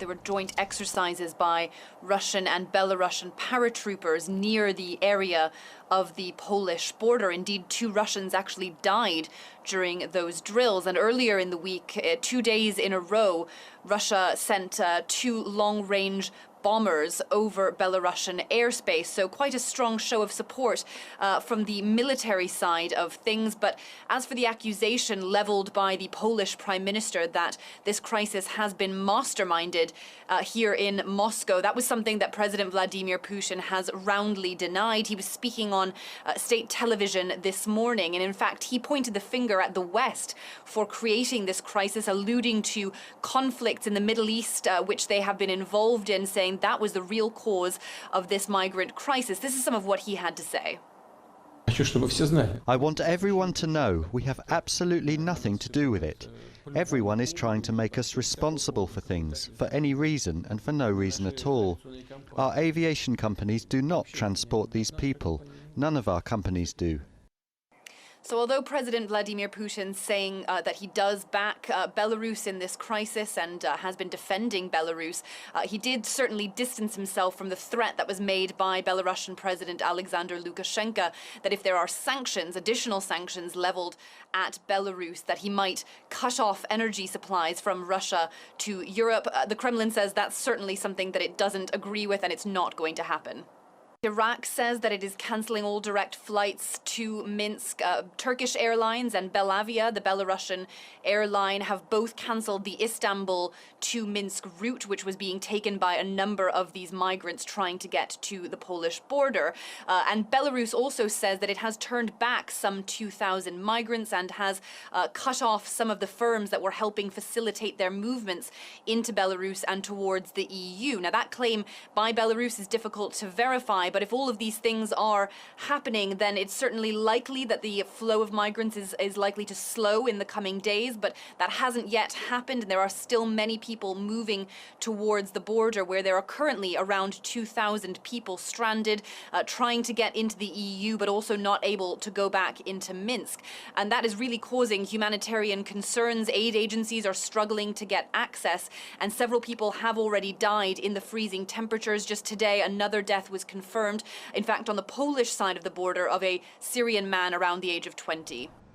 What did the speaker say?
There were joint exercises by Russian and Belarusian paratroopers near the area of the Polish border. Indeed, 2 Russians actually died during those drills. And earlier in the week, 2 days in a row, Russia sent 2 long-range bombers over Belarusian airspace. So quite a strong show of support from the military side of things. But as for the accusation leveled by the Polish Prime Minister that this crisis has been masterminded here in Moscow, that was something that President Vladimir Putin has roundly denied. He was speaking on state television this morning, and in fact he pointed the finger at the West for creating this crisis, alluding to conflicts in the Middle East which they have been involved in, saying that was the real cause of this migrant crisis. This is some of what he had to say. I want everyone to know we have absolutely nothing to do with it. Everyone is trying to make us responsible for things, for any reason and for no reason at all. Our aviation companies do not transport these people. None of our companies do. So although President Vladimir Putin saying that he does back Belarus in this crisis and has been defending Belarus, he did certainly distance himself from the threat that was made by Belarusian President Alexander Lukashenko that if there are sanctions, additional sanctions leveled at Belarus, that he might cut off energy supplies from Russia to Europe. The Kremlin says that's certainly something that it doesn't agree with, and it's not going to happen. Iraq says that it is cancelling all direct flights to Minsk. Turkish Airlines and Belavia, the Belarusian airline, have both cancelled the Istanbul to Minsk route, which was being taken by a number of these migrants trying to get to the Polish border. And Belarus also says that it has turned back some 2,000 migrants and has cut off some of the firms that were helping facilitate their movements into Belarus and towards the EU. Now, that claim by Belarus is difficult to verify, but if all of these things are happening, then it's certainly likely that the flow of migrants is likely to slow in the coming days, but that hasn't yet happened, and there are still many people moving towards the border, where there are currently around 2,000 people stranded, trying to get into the EU, but also not able to go back into Minsk. And that is really causing humanitarian concerns. Aid agencies are struggling to get access, and several people have already died in the freezing temperatures. Just today, another death was confirmed, in fact, on the Polish side of the border, of a Syrian man around the age of 20.